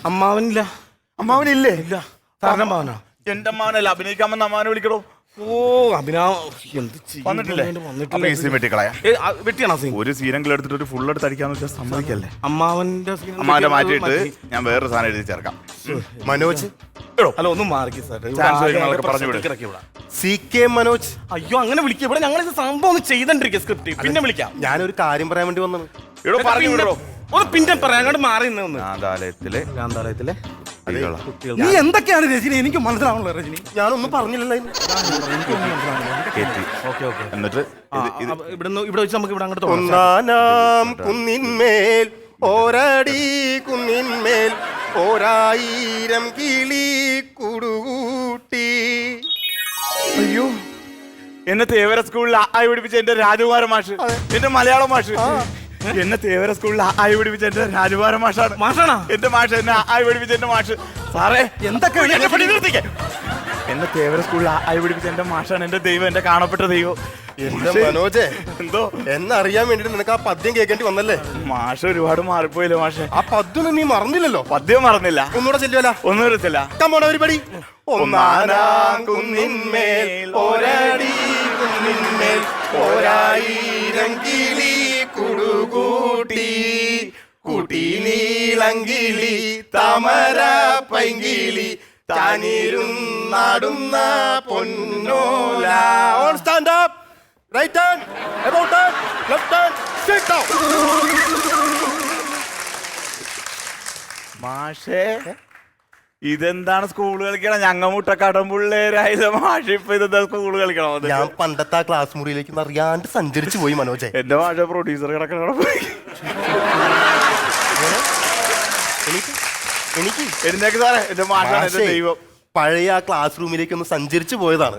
അമ്മാവനില്ല. അമ്മാവനില്ലേ? ഇല്ല. സാറിന്റെ അമ്മാവനാ? എന്റെ അമ്മാവനല്ല, അഭിനയിക്കാൻ വന്ന അമ്മാവനെ വിളിക്കണോ? ഓ അഭിനവ് എന്ത് വന്നിട്ടില്ലേ? വെട്ടിയാണോ സീൻ? ഒരു സീനെങ്കിലും എടുത്തിട്ട് ഒരു ഫുൾ എടുത്ത് അടിക്കാന്ന് വെച്ചാൽ സമ്മതിക്കല്ലേ? അമ്മാവന്റെ അമ്മാവനെ മാറ്റിയിട്ട് ഞാൻ വേറൊരു സാധനം എഴുതി ചേർക്കാം. മനോജ് അല്ല ഒന്ന് മാറിക്ക് സാർ. CK മനോജ്. അയ്യോ അങ്ങനെ വിളിക്കുക. ഇവിടെ ഞങ്ങൾ സംഭവം ഒന്ന് ചെയ്തോണ്ടിരിക്കുക സ്ക്രിപ്റ്റ്. പിന്നെ വിളിക്കാം. ഞാനൊരു കാര്യം പറയാൻ വേണ്ടി വന്നത്. ഒന്ന് പിന്നെ പറയാം. അങ്ങോട്ട് മാറി നിന്ന് ഗാന്ധാലയത്തിലെ നീ എന്തൊക്കെയാണ് രജനി? എനിക്ക് മനസ്സിലാവണല്ലോ രജനി. ഞാനൊന്നും പറഞ്ഞില്ലല്ലോ. എന്നിട്ട് ഇവിടെ വെച്ച് നമുക്ക് ഇവിടെ അങ്ങോട്ട് ഒന്നാനാം കുന്നിന്മേൽ ഓരടി കുന്നിന്മേൽ ഓരായിരം കിളി കുടുകൂട്ടി. അയ്യോ, എന്നെ തേവര സ്കൂളിൽ ആയി പഠിപ്പിച്ച എന്റെ രാജകുമാര മാഷ്, എന്റെ മലയാളം മാഷ്. എന്നെ തേവര സ്കൂളിൽ ആയി പഠിപ്പിച്ച എന്റെ രാജകുമാര മാഷാണ്. എന്റെ മാഷ് എന്നെ ആയി പഠിപ്പിച്ച എന്റെ മാഷ്. സാറേ എന്തൊക്കെ എന്നെ തേവര സ്കൂളിൽ ആയി പഠിപ്പിച്ച എന്റെ മാഷാണ് എന്റെ ദൈവം, എന്റെ കാണപ്പെട്ട ദൈവം. എന്റെ മനോജേ, എന്തോ എന്നറിയാൻ വേണ്ടിട്ട് നിനക്ക് ആ പദ്യം കേൾക്കേണ്ടി വന്നല്ലേ? മാഷ് ഒരുപാട് മാറിപ്പോയില്ലേ മാഷെ? ആ പദ്യം നീ മറന്നില്ലല്ലോ. പദ്യം മറന്നില്ല. ഒന്നുകൂടെ ചെല്ലുവല്ല? ഒന്നുകൂടെ ചെല്ല. ഒരുപടി. ഒന്നാനാം കുന്നിന്മേൽ ഓരടി കുന്നിന്മേൽ ഓരായിരം കിളി കുടുകൂട്ടി കുട്ടി നീളങ്കിളി താമര പൈങ്കിളി താനിരുന്നാടുന്ന പൊന്നോല. On stand up. Right turn, about turn, left turn, sit down. മാഷേ ഇതെന്താണ് സ്കൂൾ കളിക്കണം? ഞങ്ങ മുട്ടക്കാട്ടം പിള്ളേരായത് മാഷ് ഇപ്പൊ ഇതെന്താ സ്കൂൾ കളിക്കണം? ഞാൻ പണ്ടത്തെ ആ ക്ലാസ് മുറിയിലേക്ക് അറിയാണ്ട് സഞ്ചരിച്ചു പോയി മനോജെ. എന്റെ മാഷ പ്രൊഡ്യൂസർ കിടക്കണ എനിക്ക് സാറേ എന്റെ മാഷാണ് എന്റെ ദൈവം. പഴയ ആ ക്ലാസ് റൂമിലേക്ക് ഒന്ന് സഞ്ചരിച്ചു പോയതാണ്.